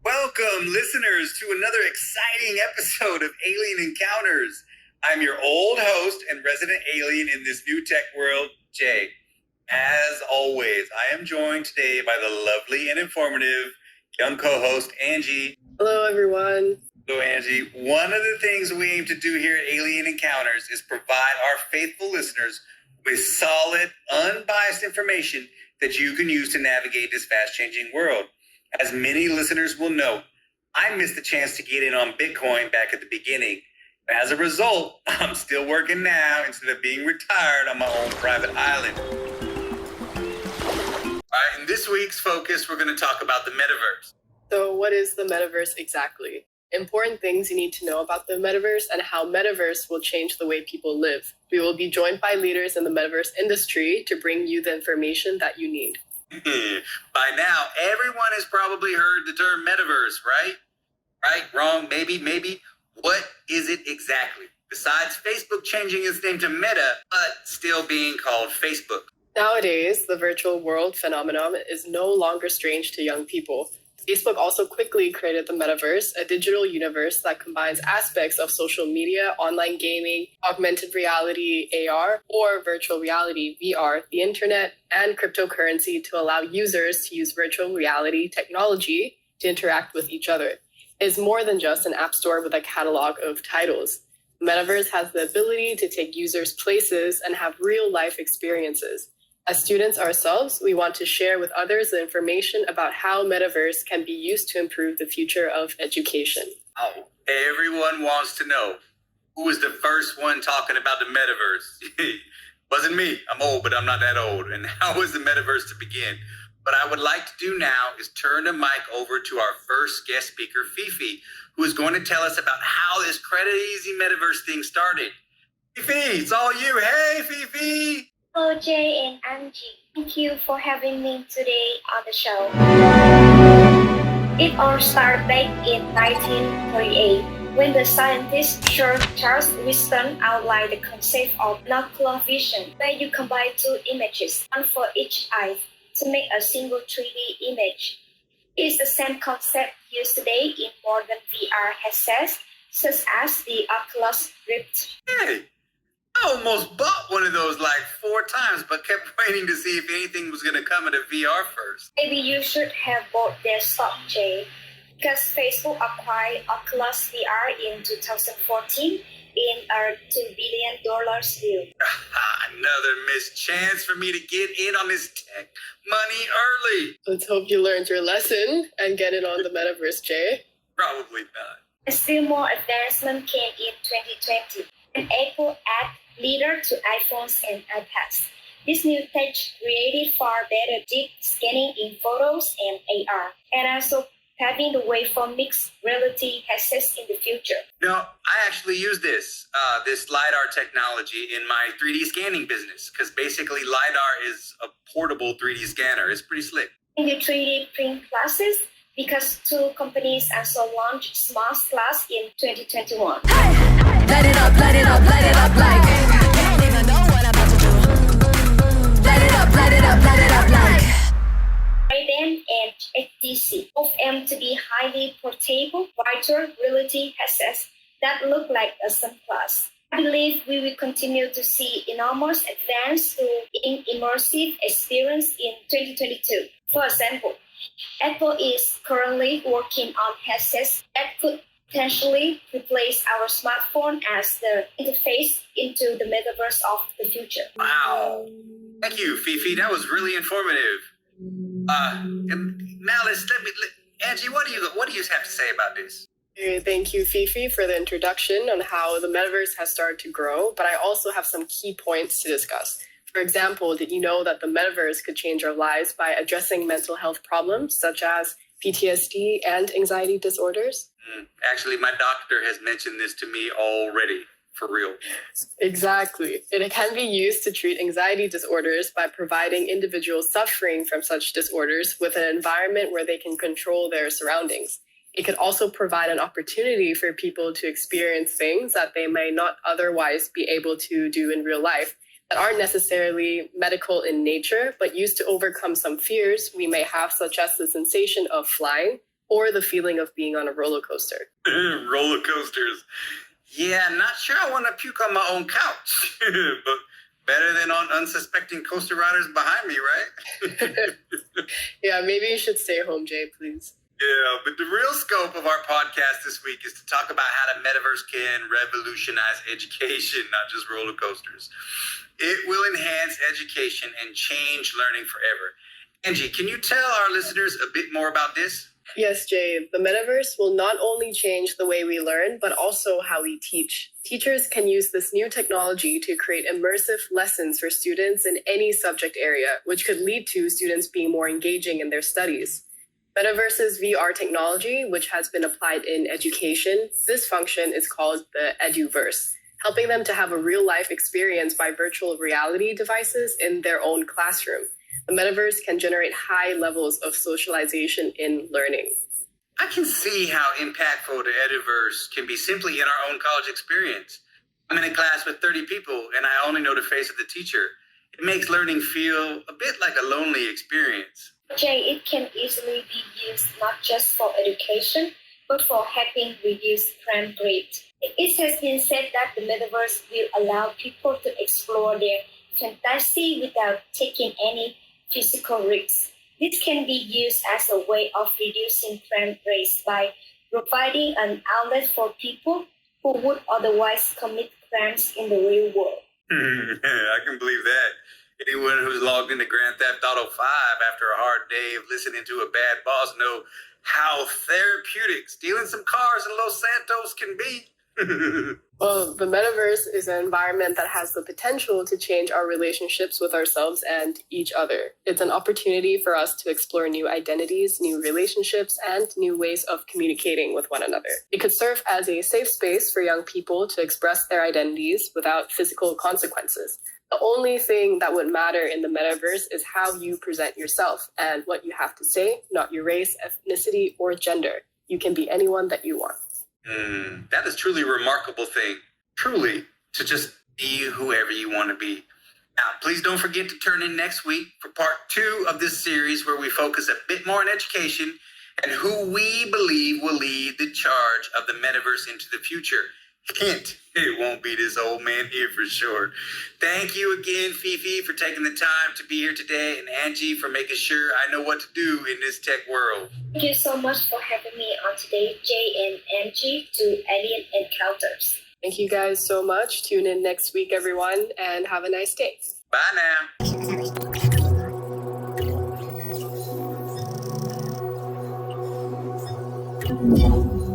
Welcome, listeners, to another exciting episode of Alien Encounters. I'm your old host and resident alien in this new tech world, Jay. As always, I am joined today by the lovely and informative young co-host, Angie. Hello, everyone. Hello, Angie. One of the things we aim to do here at Alien Encounters is provide our faithful listeners with solid, unbiased information that you can use to navigate this fast-changing world. As many listeners will know, I missed the chance to get in on Bitcoin back at the beginning. As a result, I'm still working now instead of being retired on my own private island. All right, in this week's focus, we're going to talk about the Metaverse. So what is the Metaverse exactly? Important things you need to know about the Metaverse and how Metaverse will change the way people live. We will be joined by leaders in the Metaverse industry to bring you the information that you need. By now, everyone has probably heard the term Metaverse, right? Right, wrong, maybe. What is it exactly? Besides Facebook changing its name to Meta, but still being called Facebook. Nowadays, the virtual world phenomenon is no longer strange to young people. Facebook also quickly created the Metaverse, a digital universe that combines aspects of social media, online gaming, augmented reality, AR, or virtual reality, VR, the internet, and cryptocurrency to allow users to use virtual reality technology to interact with each other. It is more than just an app store with a catalog of titles. Metaverse has the ability to take users places and have real-life experiences. As students ourselves, we want to share with others the information about how Metaverse can be used to improve the future of education. Oh, everyone wants to know, who was the first one talking about the Metaverse? Wasn't me. I'm old, but I'm not that old. And how was the Metaverse to begin? What I would like to do now is turn the mic over to our first guest speaker, Fifi, who is going to tell us about how this crazy Metaverse thing started. Fifi, it's all you. Hey, Fifi! Hello, Jay and Angie. Thank you for having me today on the show. It all started back in 1938 when the scientist Sir Charles Weston outlined the concept of binocular vision, where you combine two images, one for each eye, to make a single 3D image. It's the same concept used today in modern VR headsets, such as the Oculus Rift. Hey! I almost bought one of those like 4 times, but kept waiting to see if anything was going to come into VR first. Maybe you should have bought their stock, Jay, because Facebook acquired Oculus VR in 2014 in a $2 billion deal. Another missed chance for me to get in on this tech money early. Let's hope you learned your lesson and get it on the Metaverse, Jay. Probably not. And still more advancement came in 2020. An Apple added leader to iPhones and iPads. This new tech created far better deep scanning in photos and AR, and also paving the way for mixed reality headsets in the future. I actually use this LiDAR technology in my 3D scanning business, because basically LiDAR is a portable 3D scanner. It's pretty slick. In the 3D print classes, because 2 companies also launched Smart Glass in 2021. Light it up, light it up, light it up like can't even know what I'm about to do. Light it up, light it up, light it up like Ray-Ban and HTC both aim to be highly portable, virtual reality headsets that look like a sunglass. I believe we will continue to see enormous advance in immersive experience in 2022. For example, Apple is currently working on headsets that could potentially replace our smartphone as the interface into the metaverse of the future. Wow. Thank you, Fifi. That was really informative. And now Angie, what do you have to say about this? Thank you, Fifi, for the introduction on how the Metaverse has started to grow, but I also have some key points to discuss. For example, did you know that the Metaverse could change our lives by addressing mental health problems such as PTSD, and anxiety disorders? Actually, my doctor has mentioned this to me already, for real. Exactly. It can be used to treat anxiety disorders by providing individuals suffering from such disorders with an environment where they can control their surroundings. It could also provide an opportunity for people to experience things that they may not otherwise be able to do in real life that aren't necessarily medical in nature, but used to overcome some fears we may have, such as the sensation of flying or the feeling of being on a roller coaster. Roller coasters. Yeah, not sure I want to puke on my own couch, but better than on unsuspecting coaster riders behind me, right? Yeah, maybe you should stay home, Jay, please. Yeah, but the real scope of our podcast this week is to talk about how the metaverse can revolutionize education, not just roller coasters. It will enhance education and change learning forever. Angie, can you tell our listeners a bit more about this? Yes, Jay, the metaverse will not only change the way we learn, but also how we teach. Teachers can use this new technology to create immersive lessons for students in any subject area, which could lead to students being more engaging in their studies. Metaverse's VR technology, which has been applied in education, this function is called the EduVerse, helping them to have a real-life experience by virtual reality devices in their own classroom. The metaverse can generate high levels of socialization in learning. I can see how impactful the Ediverse can be simply in our own college experience. I'm in a class with 30 people and I only know the face of the teacher. It makes learning feel a bit like a lonely experience. Jay, it can easily be used not just for education, but for helping reduce crime rate. It has been said that the metaverse will allow people to explore their fantasy without taking any physical risks. This can be used as a way of reducing crime rates by providing an outlet for people who would otherwise commit crimes in the real world. I can believe that. Anyone who's logged into Grand Theft Auto 5 after a hard day of listening to a bad boss know how therapeutic stealing some cars in Los Santos can be. Well, the metaverse is an environment that has the potential to change our relationships with ourselves and each other. It's an opportunity for us to explore new identities, new relationships, and new ways of communicating with one another. It could serve as a safe space for young people to express their identities without physical consequences. The only thing that would matter in the metaverse is how you present yourself and what you have to say, not your race, ethnicity, or gender. You can be anyone that you want. That is truly a remarkable thing. Truly, to just be whoever you want to be. Now, please don't forget to turn in next week for part 2 of this series where we focus a bit more on education and who we believe will lead the charge of the metaverse into the future. Hint, it won't be this old man here for sure. Thank you again, Fifi, for taking the time to be here today, and Angie for making sure I know what to do in this tech world. Thank you so much for having me on today, Jay and Angie, to Alien Encounters. Thank you guys so much. Tune in next week, everyone, and have a nice day. Bye now.